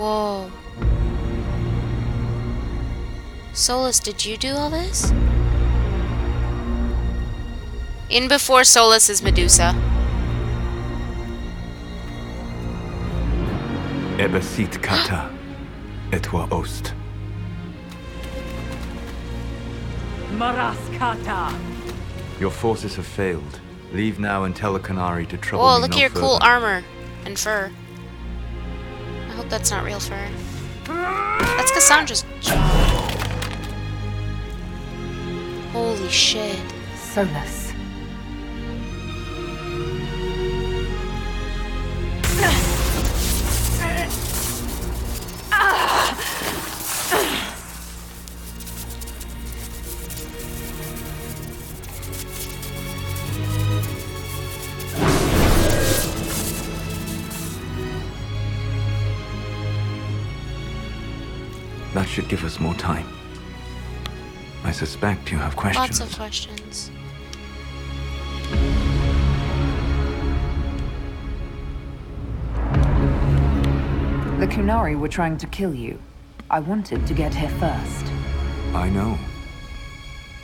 Whoa. Solus, did you do all this? In before Solus is Medusa. Ebasit kata, etwa ost. Maras kata. Your forces have failed. Leave now and tell the Canary to trouble Whoa, me look no at your further. cool armor and fur. I hope that's not real fur. That's Cassandra's job. Holy shit. Solus. That should give us more time. I suspect you have questions. Lots of questions. The Kunari were trying to kill you. I wanted to get here first. I know.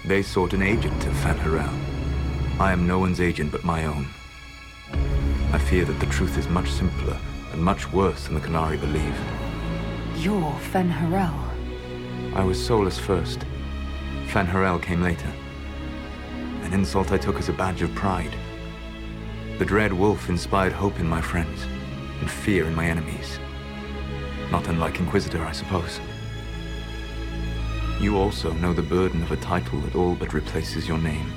They sought an agent of Fen'Harel. I am no one's agent but my own. I fear that the truth is much simpler and much worse than the Canary believe. You're Fen'Harel. I was Solus first. Fen'Harel came later. An insult I took as a badge of pride. The Dread Wolf inspired hope in my friends, and fear in my enemies. Not unlike Inquisitor, I suppose. You also know the burden of a title that all but replaces your name.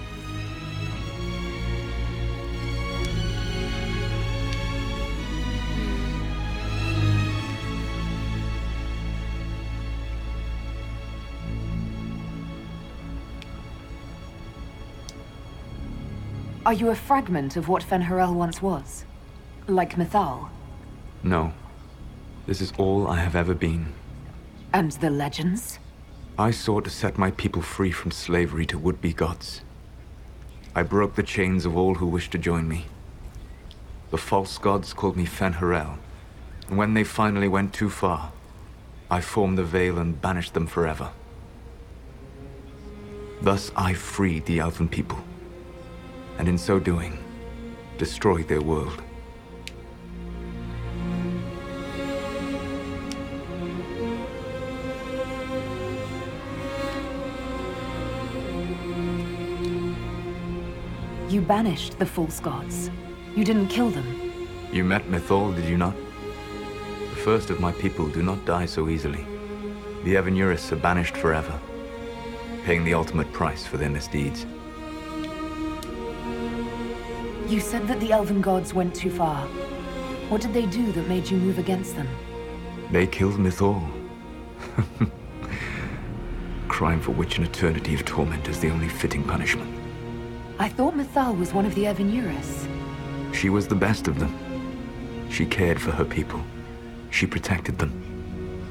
Are you a fragment of what Fen'Harel once was? Like Mythal? No. This is all I have ever been. And the legends? I sought to set my people free from slavery to would-be gods. I broke the chains of all who wished to join me. The false gods called me Fen'Harel, and when they finally went too far, I formed the Veil and banished them forever. Thus I freed the Elven people, and in so doing, destroyed their world. You banished the false gods. You didn't kill them. You met Mythal, did you not? The first of my people do not die so easily. The Evanurus are banished forever, paying the ultimate price for their misdeeds. You said that the Elven gods went too far. What did they do that made you move against them? They killed Mythal. Crime for which an eternity of torment is the only fitting punishment. I thought Mythal was one of the Evanurus. She was the best of them. She cared for her people. She protected them.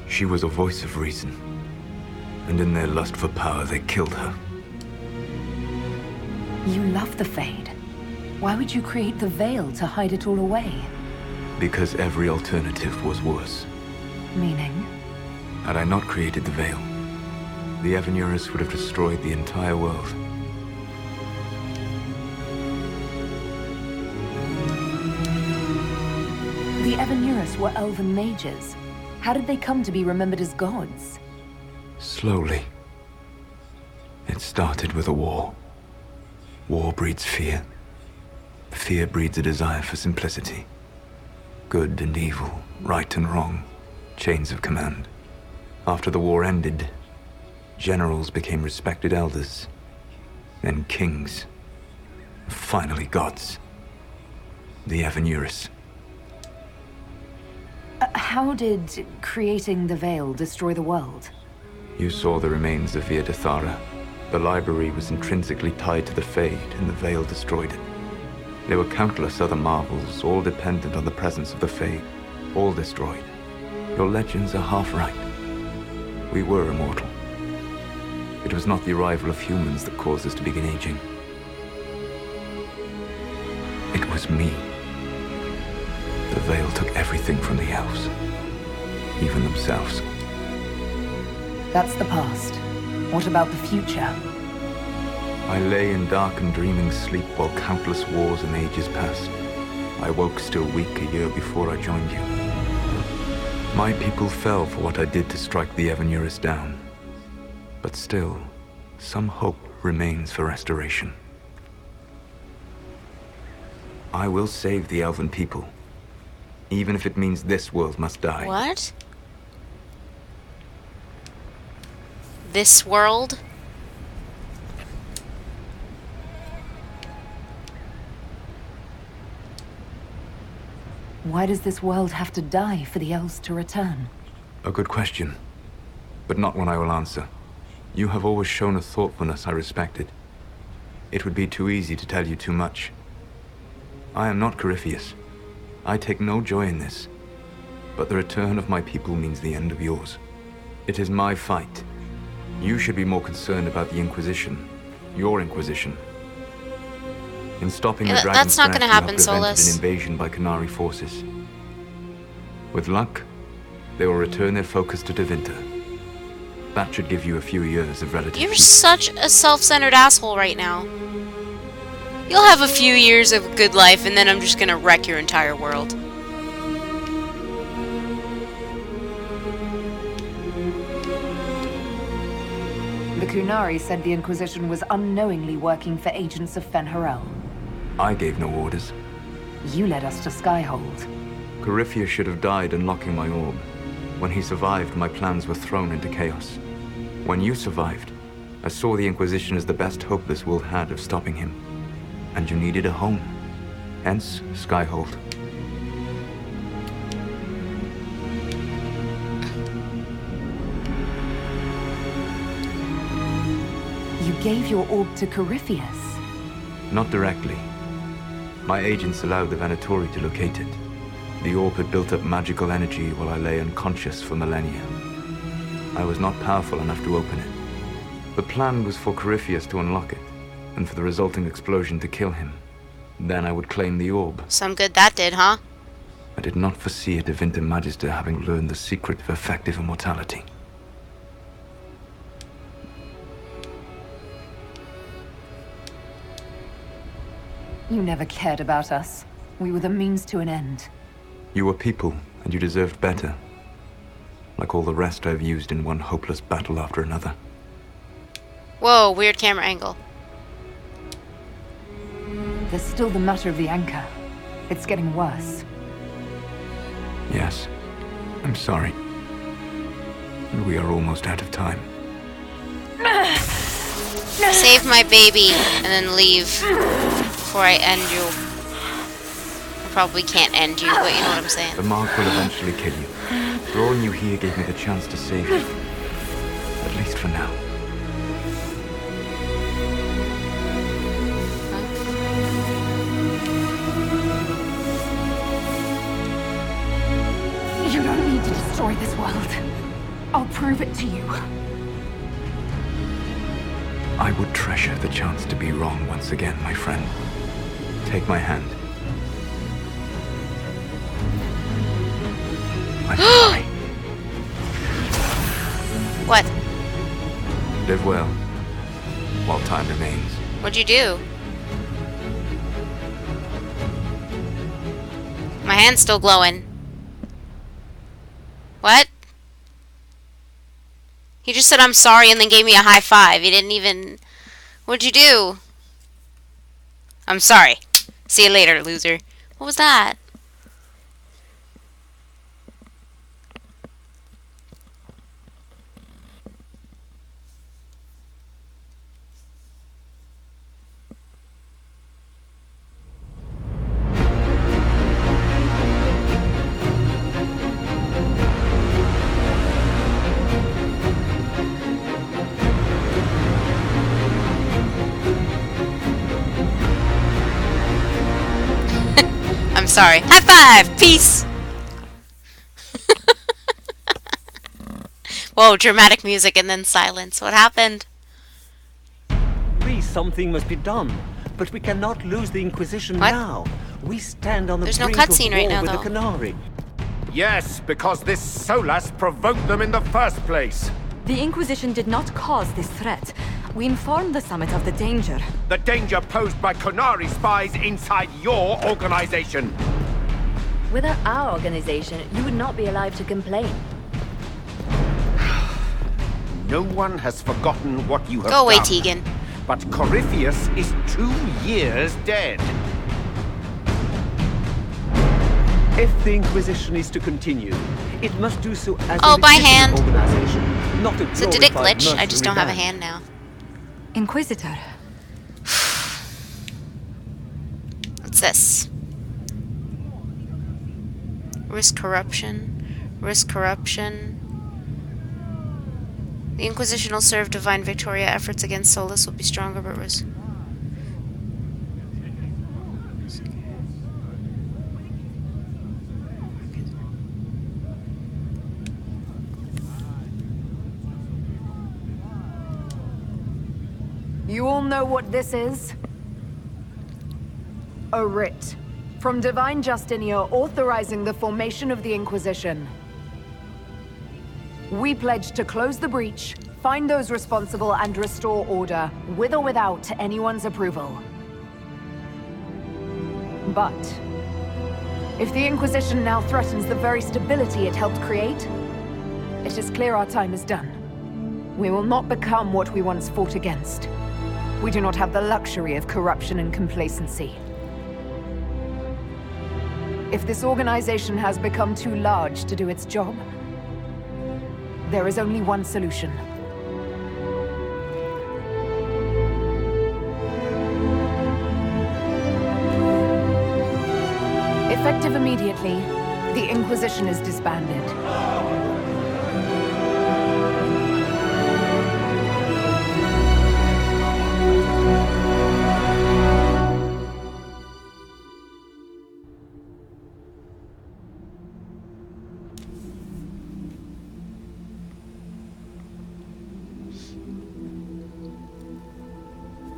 She was a voice of reason. And in their lust for power, they killed her. You love the Fade. Why would you create the Veil to hide it all away? Because every alternative was worse. Meaning? Had I not created the Veil, the Evanurus would have destroyed the entire world. The Evanurus were Elven mages. How did they come to be remembered as gods? Slowly. It started with a war. War breeds fear. Fear breeds a desire for simplicity. Good and evil, right and wrong, chains of command. After the war ended, generals became respected elders, then kings, finally gods. The Evanurus. How did creating the Veil destroy the world? You saw the remains of Via Dathara. The library was intrinsically tied to the Fade, and the Veil destroyed it. There were countless other marvels, all dependent on the presence of the Fade, all destroyed. Your legends are half right. We were immortal. It was not the arrival of humans that caused us to begin aging. It was me. The Veil took everything from the elves. even themselves. That's the past. What about the future? I lay in dark and dreaming sleep while countless wars and ages passed. I woke still weak a year before I joined you. My people fell for what I did to strike the Evanurus down. But still, some hope remains for restoration. I will save the elven people, even if it means this world must die. What? This world? Why does this world have to die for the elves to return? A good question, but not one I will answer. You have always shown a thoughtfulness I respected. It would be too easy to tell you too much. I am not Corypheus. I take no joy in this. But the return of my people means the end of yours. It is my fight. You should be more concerned about the Inquisition. Your Inquisition. In stopping the Dragon's that's not Breath, gonna you have happen, prevented Solus. an invasion by Qunari forces. With luck, they will return their focus to Tevinter. That should give you a few years of relative You're peace. such a self-centered asshole right now. You'll have a few years of good life, and then I'm just gonna wreck your entire world. The Qunari said the Inquisition was unknowingly working for agents of Fen'Harel. I gave no orders. You led us to Skyhold. Corypheus should have died unlocking my orb. When he survived, my plans were thrown into chaos. When you survived, I saw the Inquisition as the best hope this world had of stopping him. And you needed a home. Hence, Skyhold. You gave your orb to Corypheus. Not directly. My agents allowed the Venatori to locate it. The orb had built up magical energy while I lay unconscious for millennia. I was not powerful enough to open it. The plan was for Corypheus to unlock it, and for the resulting explosion to kill him. Then I would claim the orb. Some good that did, huh? I did not foresee a Tevinter Magister having learned the secret of effective immortality. You never cared about us. We were the means to an end. You were people, and you deserved better. Like all the rest I've used in one hopeless battle after another. Whoa, weird camera angle. There's still the matter of the anchor. It's getting worse. Yes, I'm sorry. And we are almost out of time. Save my baby, and then leave before I end you. I probably can't end you, but you know what I'm saying. The mark will eventually kill you. Drawing you here gave me the chance to save you. At least for now. You don't need to destroy this world. I'll prove it to you. I would treasure the chance to be wrong once again, my friend. Take my hand. I'm sorry. What? Live well, while time remains. What'd you do? My hand's still glowing. What? He just said I'm sorry and then gave me a high five. He didn't even... What'd you do? I'm sorry. See you later, loser. What was that? I'm sorry. High five! Peace! Whoa, dramatic music and then silence. What happened? Please, something must be done. But we cannot lose the Inquisition What? now. We stand on the There's no brink of cutscene war right now, with though. the Qunari. Yes, because this Solas provoked them in the first place. The Inquisition did not cause this threat. We informed the Summit of the danger. The danger posed by Qunari spies inside your organization. Without our organization, you would not be alive to complain. No one has forgotten what you have Go away, done. Tegan. But Corypheus is 2 years dead. If the Inquisition is to continue, it must do so as Oh, a by legitimate hand. organization, not a So did it glorified glitch? I just don't have a mercenary hand now. Inquisitor. What's this? Risk corruption. Risk corruption. The Inquisition will serve Divine Victoria. Efforts against Solus will be stronger, but risk. You all know what this is? A writ. From Divine Justinia authorizing the formation of the Inquisition. We pledge to close the breach, find those responsible, and restore order, with or without anyone's approval. But if the Inquisition now threatens the very stability it helped create, it is clear our time is done. We will not become what we once fought against. We do not have the luxury of corruption and complacency. If this organization has become too large to do its job, there is only one solution. Effective immediately, the Inquisition is disbanded.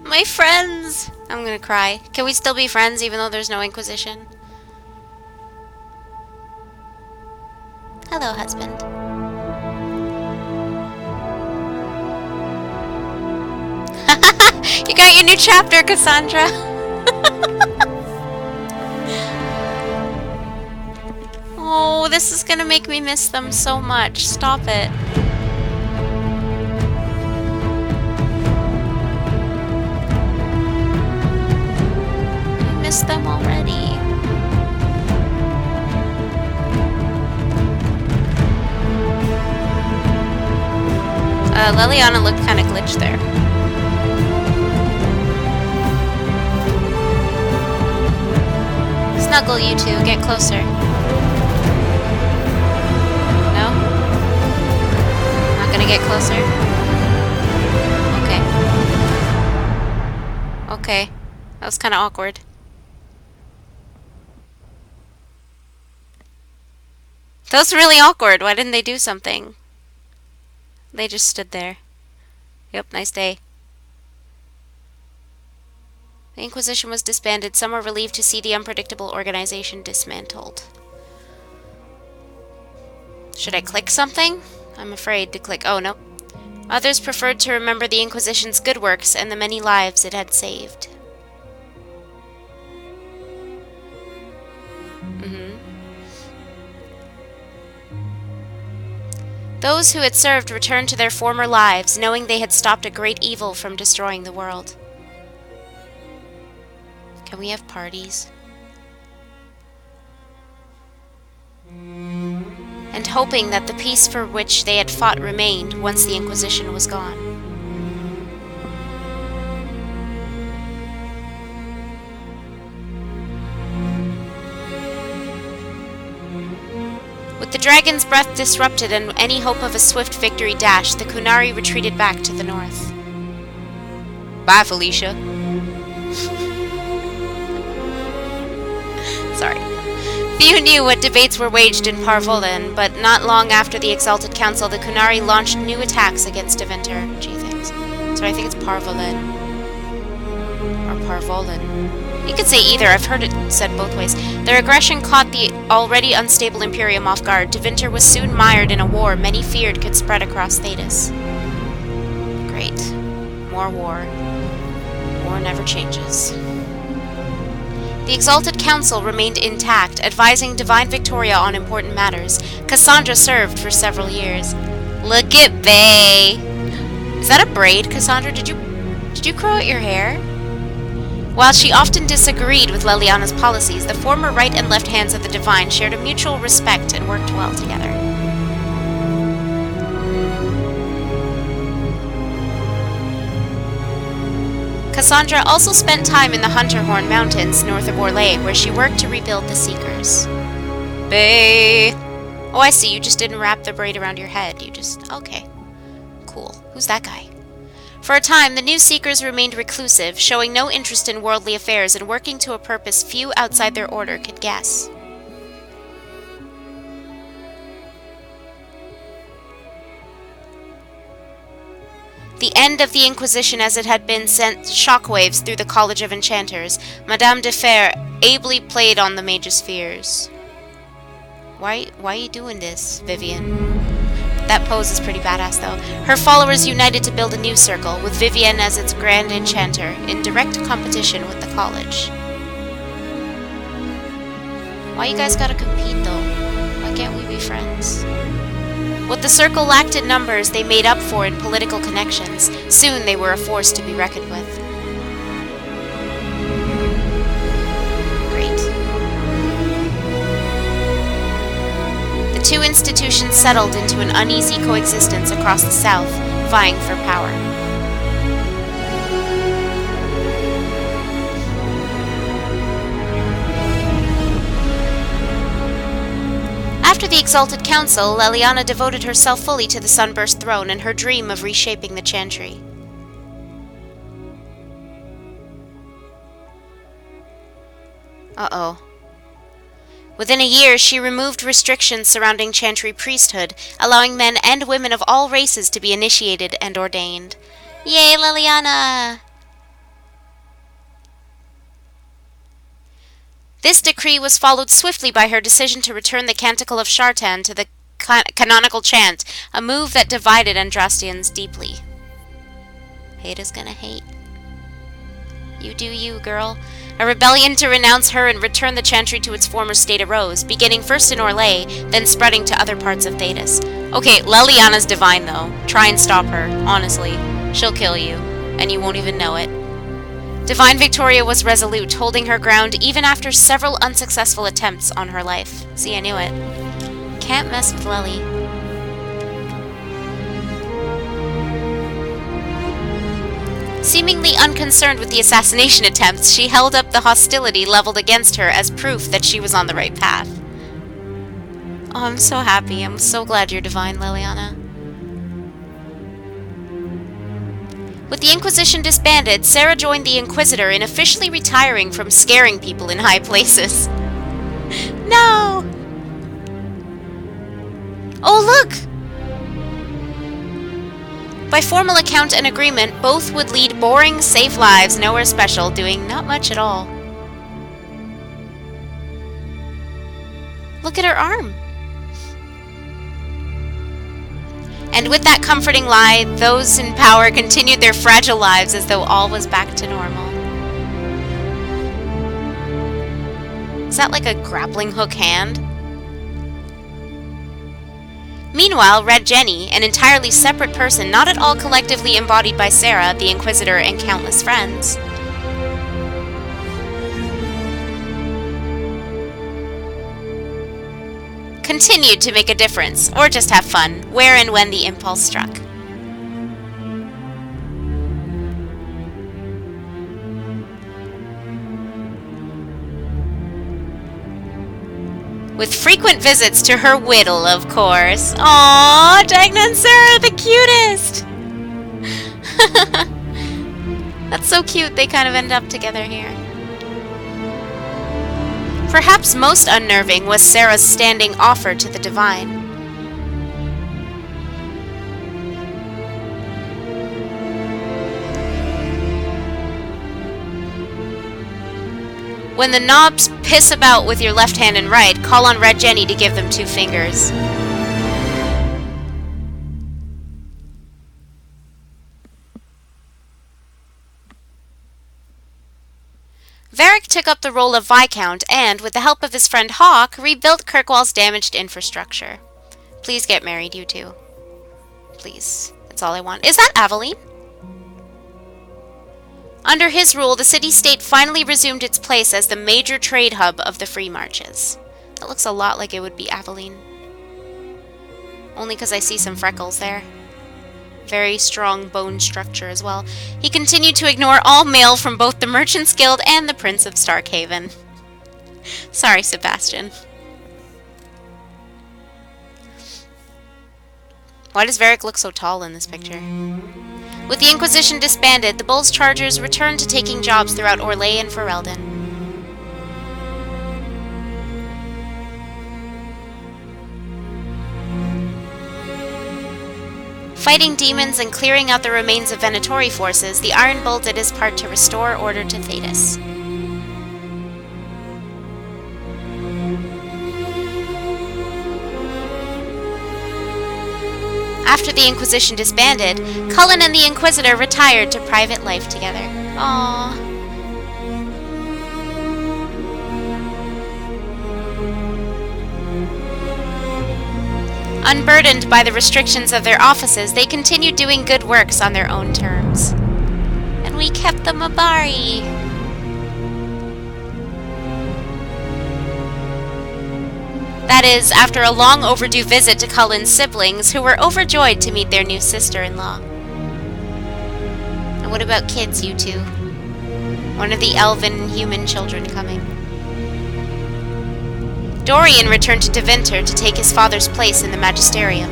My friends! I'm gonna cry. Can we still be friends even though there's no Inquisition? Hello, husband. You got your new chapter, Cassandra! Oh, this is gonna make me miss them so much. Stop it. I miss them already. Leliana looked kind of glitched there. Snuggle, you two. Get closer. No? Not gonna get closer? Okay. Okay. That was kind of awkward. That was really awkward. Why didn't they do something? They just stood there. Yep, nice day. The Inquisition was disbanded. Some were relieved to see the unpredictable organization dismantled. Should I click something? I'm afraid to click. Oh, no. Others preferred to remember the Inquisition's good works and the many lives it had saved. Those who had served returned to their former lives, knowing they had stopped a great evil from destroying the world. Can we have parties? And hoping that the peace for which they had fought remained once the Inquisition was gone. With the dragon's breath disrupted and any hope of a swift victory dashed, the Qunari retreated back to the north. Bye, Felicia. Sorry. Few knew what debates were waged in Parvolan, but not long after the Exalted Council, the Qunari launched new attacks against Deventer. Gee, thanks. So I think it's Parvolan. Or Parvolan. You could say either. I've heard it said both ways. Their aggression caught the already unstable Imperium off guard. Tevinter was soon mired in a war many feared could spread across Thetis. Great. More war. War never changes. The Exalted Council remained intact, advising Divine Victoria on important matters. Cassandra served for several years. Look at Bay! Is that a braid, Cassandra? Did you grow out your hair? While she often disagreed with Leliana's policies, the former right and left hands of the Divine shared a mutual respect and worked well together. Cassandra also spent time in the Hunterhorn Mountains north of Orlais, where she worked to rebuild the Seekers. Bay! Oh, I see. You just didn't wrap the braid around your head. You just... Okay. Cool. Who's that guy? For a time, the new Seekers remained reclusive, showing no interest in worldly affairs and working to a purpose few outside their order could guess. The end of the Inquisition as it had been sent shockwaves through the College of Enchanters. Madame de Fer ably played on the mage's fears. Why are you doing this, Vivienne? That pose is pretty badass, though. Her followers united to build a new circle, with Vivienne as its grand enchanter, in direct competition with the college. Why you guys gotta compete, though? Why can't we be friends? What the circle lacked in numbers, they made up for in political connections. Soon they were a force to be reckoned with. Great. The two institutions settled into an uneasy coexistence across the south, vying for power. After the Exalted Council, Leliana devoted herself fully to the Sunburst throne and her dream of reshaping the Chantry. Uh-oh. Within a year, she removed restrictions surrounding Chantry priesthood, allowing men and women of all races to be initiated and ordained. Yay, Leliana! This decree was followed swiftly by her decision to return the Canticle of Shartan to the canonical chant, a move that divided Andrastians deeply. Haters gonna hate. You do you, girl. A rebellion to renounce her and return the Chantry to its former state arose, beginning first in Orlais, then spreading to other parts of Thetis. Okay, Leliana's divine, though. Try and stop her, honestly. She'll kill you, and you won't even know it. Divine Victoria was resolute, holding her ground even after several unsuccessful attempts on her life. See, I knew it. Can't mess with Lely. Seemingly unconcerned with the assassination attempts, she held up the hostility leveled against her as proof that she was on the right path. Oh, I'm so happy. I'm so glad you're divine, Leliana. With the Inquisition disbanded, Sarah joined the Inquisitor in officially retiring from scaring people in high places. No! Oh, look! By formal account and agreement, both would lead boring, safe lives, nowhere special, doing not much at all. Look at her arm. And with that comforting lie, those in power continued their fragile lives as though all was back to normal. Is that like a grappling hook hand? Meanwhile, Red Jenny, an entirely separate person not at all collectively embodied by Sarah, the Inquisitor, and countless friends, continued to make a difference, or just have fun, where and when the impulse struck. With frequent visits to her whittle, of course. Aww, Dagna and Sarah, the cutest! That's so cute, they kind of end up together here. Perhaps most unnerving was Sarah's standing offer to the Divine. When the knobs piss about with your left hand and right, call on Red Jenny to give them 2 fingers. Varric took up the role of Viscount and, with the help of his friend Hawke, rebuilt Kirkwall's damaged infrastructure. Please get married, you two. Please. That's all I want. Is that Aveline? Under his rule, the city-state finally resumed its place as the major trade hub of the Free Marches. That looks a lot like it would be Aveline. Only because I see some freckles there. Very strong bone structure as well. He continued to ignore all mail from both the Merchants Guild and the Prince of Starkhaven. Sorry, Sebastian. Why does Varric look so tall in this picture? With the Inquisition disbanded, the Bull's Chargers returned to taking jobs throughout Orlais and Ferelden. Fighting demons and clearing out the remains of Venatori forces, the Iron Bull did his part to restore order to Thedas. After the Inquisition disbanded, Cullen and the Inquisitor retired to private life together. Aww. Unburdened by the restrictions of their offices, they continued doing good works on their own terms. And we kept them Mabari. That is, after a long overdue visit to Cullen's siblings, who were overjoyed to meet their new sister-in-law. And what about kids, you two? One of the elven and human children coming. Dorian returned to Deventer to take his father's place in the Magisterium.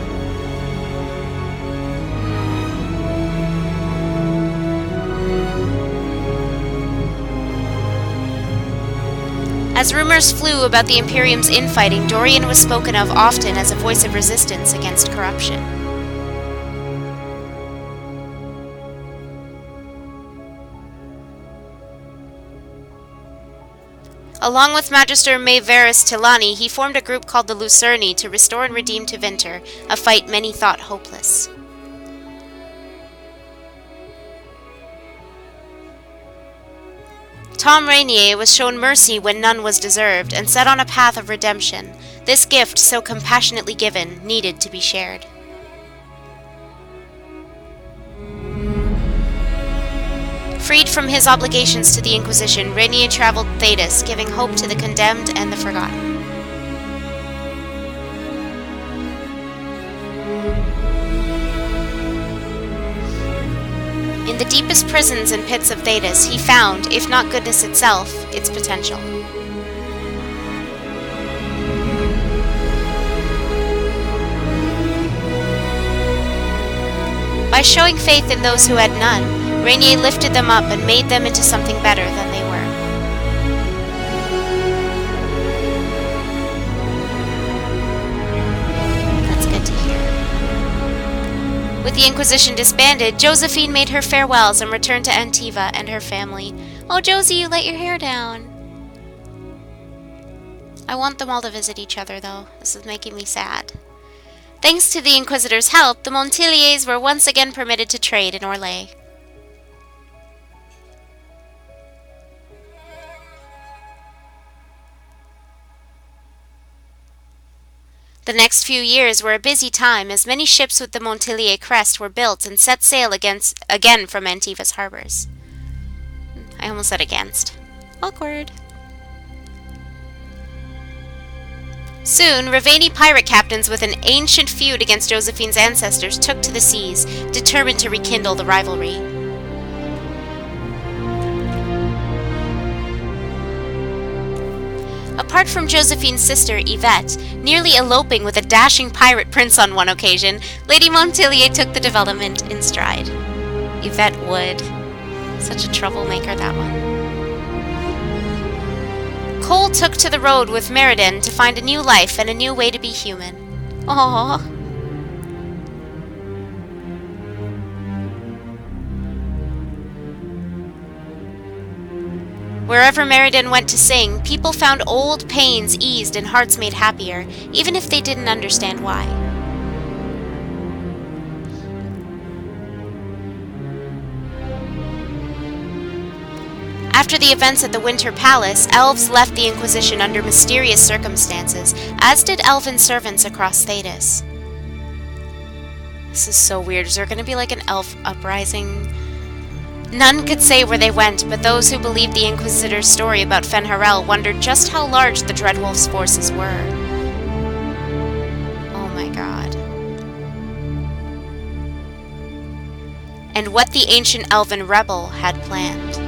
As rumors flew about the Imperium's infighting, Dorian was spoken of often as a voice of resistance against corruption. Along with Magister Maevaris Tilani, he formed a group called the Lucerni to restore and redeem Deventer, a fight many thought hopeless. Tom Rainier was shown mercy when none was deserved, and set on a path of redemption. This gift, so compassionately given, needed to be shared. Freed from his obligations to the Inquisition, Rainier traveled Thedas, giving hope to the condemned and the forgotten. In the deepest prisons and pits of Thedas, he found, if not goodness itself, its potential. By showing faith in those who had none, Rainier lifted them up and made them into something better than they were. That's good to hear. With the Inquisition disbanded, Josephine made her farewells and returned to Antiva and her family. Oh, Josie, you let your hair down. I want them all to visit each other, though. This is making me sad. Thanks to the Inquisitor's help, the Montiliers were once again permitted to trade in Orlais. The next few years were a busy time, as many ships with the Montilier crest were built and set sail again from Antiva's harbors. I almost said against. Awkward. Soon, Ravani pirate captains with an ancient feud against Josephine's ancestors took to the seas, determined to rekindle the rivalry. Apart from Josephine's sister, Yvette, nearly eloping with a dashing pirate prince on one occasion, Lady Montilier took the development in stride. Yvette Wood. Such a troublemaker, that one. Cole took to the road with Meriden to find a new life and a new way to be human. Aww. Wherever Meriden went to sing, people found old pains eased and hearts made happier, even if they didn't understand why. After the events at the Winter Palace, elves left the Inquisition under mysterious circumstances, as did elven servants across Thedas. This is so weird. Is there going to be like an elf uprising? None could say where they went, but those who believed the Inquisitor's story about Fen'Harel wondered just how large the Dreadwolf's forces were. Oh my god. And what the ancient elven rebel had planned.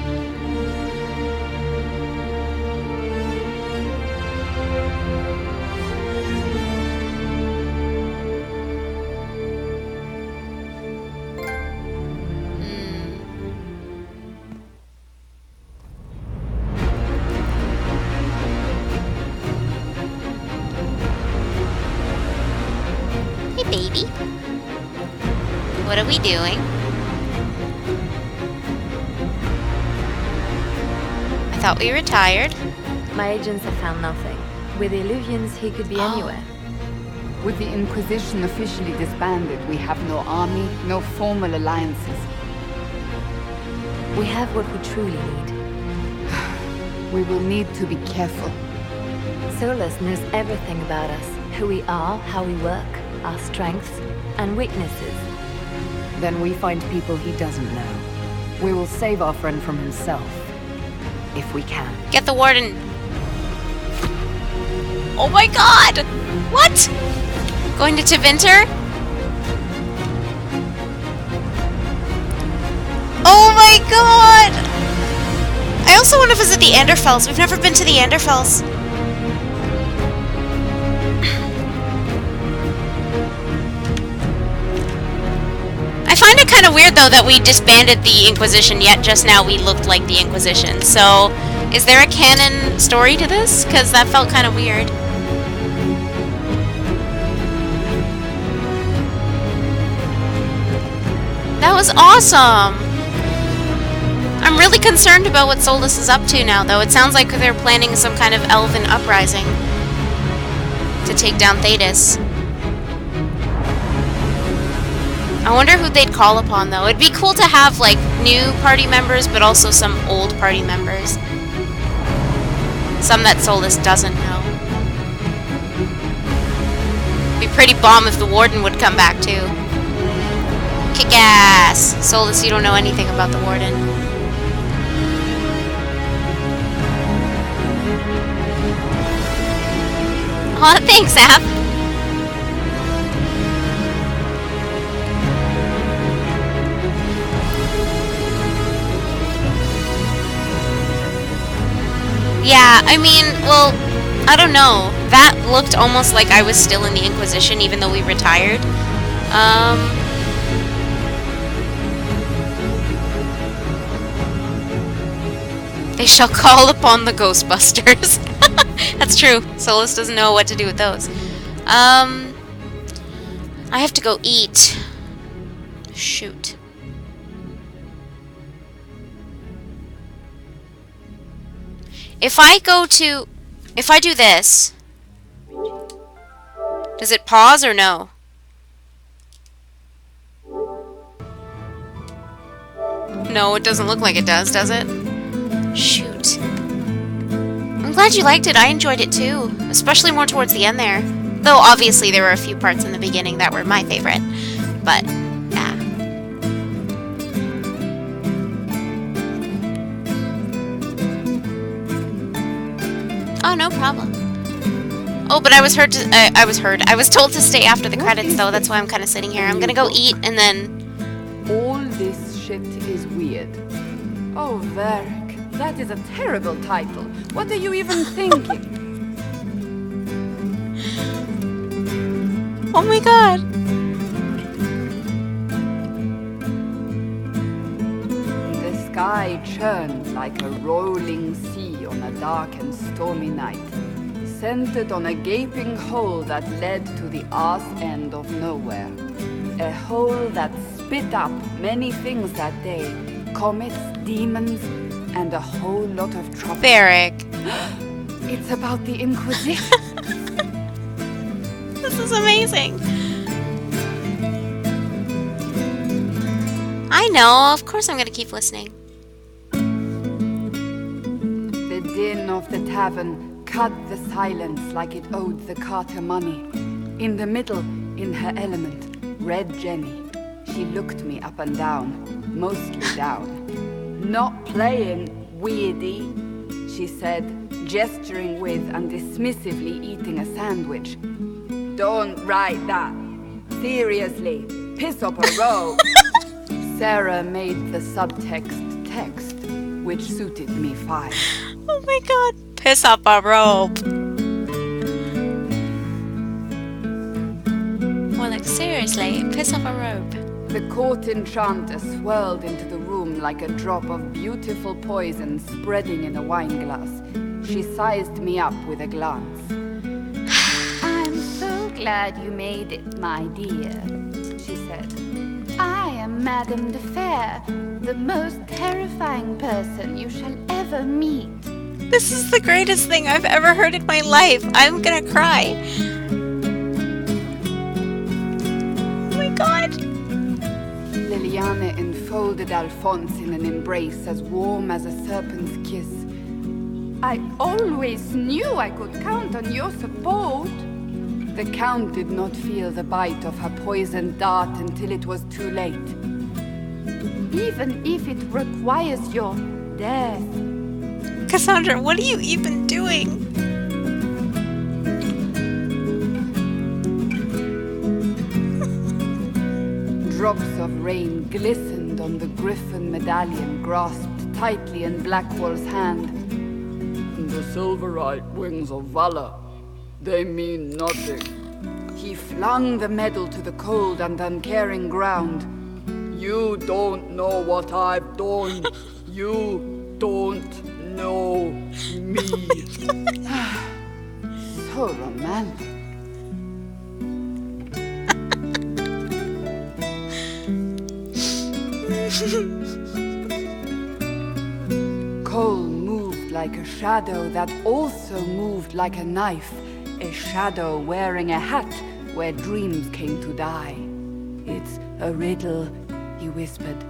Baby? What are we doing? I thought we retired. My agents have found nothing. With the illusions, he could be anywhere. With the Inquisition officially disbanded, we have no army, no formal alliances. We have what we truly need. We will need to be careful. Solus knows everything about us. Who we are, how we work, our strengths and weaknesses. Then we find people he doesn't know. We will save our friend from himself. If we can. Get the warden. Oh my god! What? Going to Tevinter? Oh my god! I also want to visit the Anderfells. We've never been to the Anderfells. I find it kind of weird, though, that we disbanded the Inquisition, yet just now we looked like the Inquisition. So, is there a canon story to this? Because that felt kind of weird. That was awesome! I'm really concerned about what Solus is up to now, though. It sounds like they're planning some kind of elven uprising to take down Thedas. I wonder who they'd call upon, though. It'd be cool to have, like, new party members, but also some old party members. Some that Solus doesn't know. It'd be pretty bomb if the Warden would come back, too. Kick ass! Solus, you don't know anything about the Warden. Aw, thanks, App! Yeah, I mean, well, I don't know. That looked almost like I was still in the Inquisition, even though we retired. They shall call upon the Ghostbusters. That's true. Solus doesn't know what to do with those. I have to go eat. Shoot. If I do this, does it pause or no? No, it doesn't look like it does it? Shoot. I'm glad you liked it. I enjoyed it too, especially more towards the end there. Though obviously there were a few parts in the beginning that were my favorite, but yeah. Oh, no problem. Oh, but I was told to stay after the credits, though. That's why I'm kind of sitting here. I'm gonna go eat, and then... All this shit is weird. Oh, Varric, that is a terrible title. What are you even thinking? Oh my god. The sky churns like a rolling sea on a dark and stormy night, centered on a gaping hole that led to the arse end of nowhere. A hole that spit up many things that day. Comets, demons, and a whole lot of trouble. Varric. It's about the Inquisition. This is amazing. I know, of course I'm gonna keep listening. The din of the tavern cut the silence like it owed the carter money. In the middle, in her element, Red Jenny. She looked me up and down, mostly down. Not playing, weirdy, she said, gesturing with and dismissively eating a sandwich. Don't write that. Seriously, piss up a row. Sarah made the subtext text, which suited me fine. Oh my god. Piss up a robe. More like, seriously, piss up a robe. The court enchanter swirled into the room like a drop of beautiful poison spreading in a wineglass. She sized me up with a glance. I'm so glad you made it, my dear, she said. I am Madame de Fer, the most terrifying person you shall ever meet. This is the greatest thing I've ever heard in my life. I'm gonna cry. Oh my god. Liliane enfolded Alphonse in an embrace as warm as a serpent's kiss. I always knew I could count on your support. The Count did not feel the bite of her poisoned dart until it was too late. Even if it requires your death. Cassandra, what are you even doing? Drops of rain glistened on the griffin medallion grasped tightly in Blackwall's hand. The silverite wings of valor. They mean nothing. He flung the medal to the cold and uncaring ground. You don't know what I've done. You don't know me. So romantic. Cole moved like a shadow that also moved like a knife. A shadow wearing a hat where dreams came to die. It's a riddle, he whispered.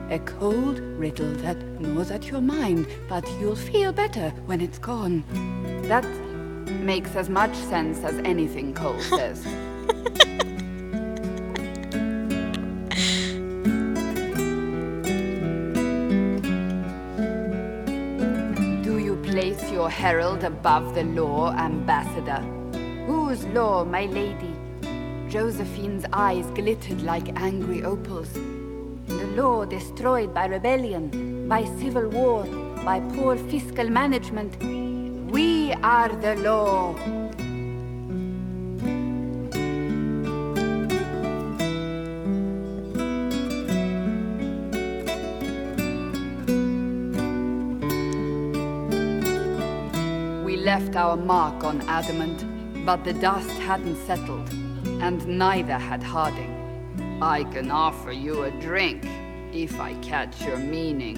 A cold riddle that gnaws at your mind, but you'll feel better when it's gone. That makes as much sense as anything Cole says. Do you place your herald above the law, Ambassador? Whose law, my lady? Josephine's eyes glittered like angry opals. The law destroyed by rebellion, by civil war, by poor fiscal management. We are the law. We left our mark on adamant, but the dust hadn't settled, and neither had Harding. I can offer you a drink, if I catch your meaning.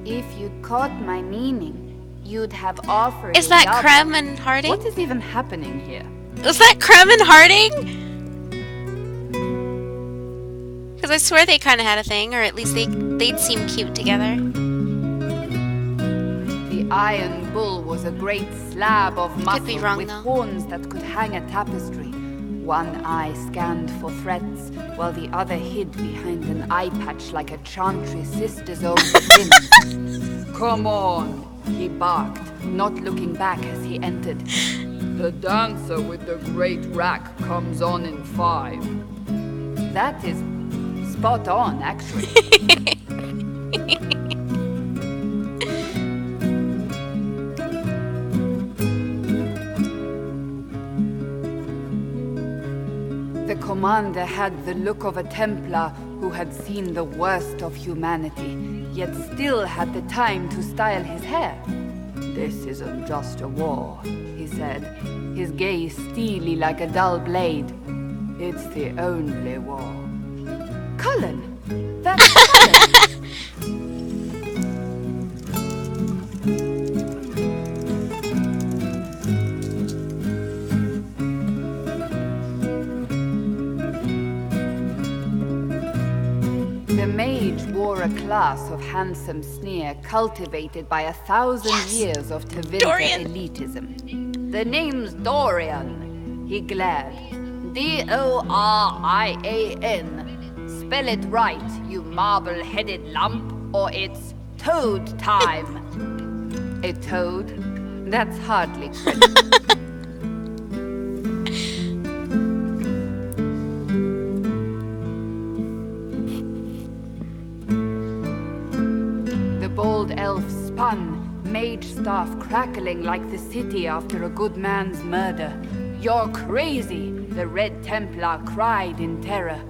If you'd caught my meaning, you'd have offered. Is that Krem and Harding? What is even happening here? Was that Krem and Harding? Because I swear they kind of had a thing, or at least they'd seem cute together. The Iron Bull was a great slab of muscle be wrong, with though. horns that could hang a tapestry. One eye scanned for threats, while the other hid behind an eye patch like a chantry sister's own skin. Come on, he barked, not looking back as he entered. The dancer with the great rack comes on in 5. That is spot on, actually. The commander had the look of a Templar who had seen the worst of humanity, yet still had the time to style his hair. This isn't just a war, he said, his gaze steely like a dull blade. It's the only war. Cullen! That's Cullen! for a class of handsome sneer cultivated by 1,000 years of Tevinter Dorian. elitism. The name's Dorian. He glared. D-O-R-I-A-N. Spell it right, you marble-headed lump, or it's toad time. A toad? That's hardly credible. The bold elf spun, mage staff crackling like the city after a good man's murder. "You're crazy!" the Red Templar cried in terror.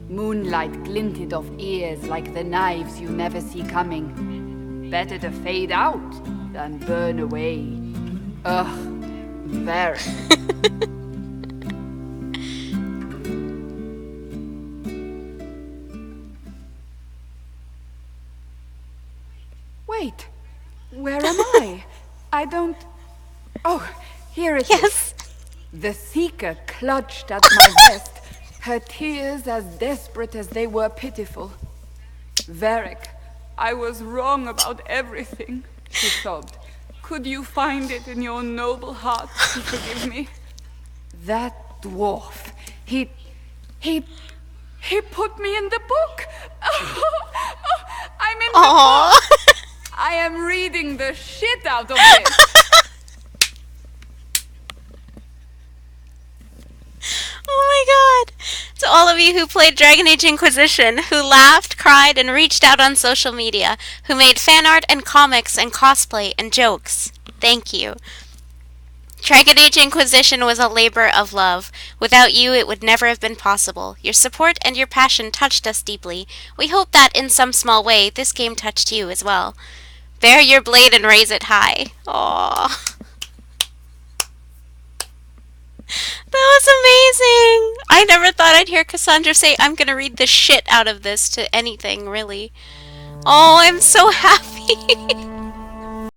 Moonlight glinted off ears like the knives you never see coming. Better to fade out than burn away. Ugh, very. Wait, where am I? I don't... Oh, here it is. Yes. The Seeker clutched at my vest, her tears as desperate as they were pitiful. "Varric, I was wrong about everything," she sobbed. "Could you find it in your noble heart to forgive me?" That dwarf, he put me in the book! I'm in the Aww. book! I am reading the shit out of it! Oh my god! To all of you who played Dragon Age Inquisition, who laughed, cried, and reached out on social media, who made fan art and comics and cosplay and jokes, thank you. Dragon Age Inquisition was a labor of love. Without you, it would never have been possible. Your support and your passion touched us deeply. We hope that, in some small way, this game touched you as well. Bear your blade and raise it high. Aww. That was amazing! I never thought I'd hear Cassandra say, "I'm gonna read the shit out of this" to anything, really. Oh, I'm so happy!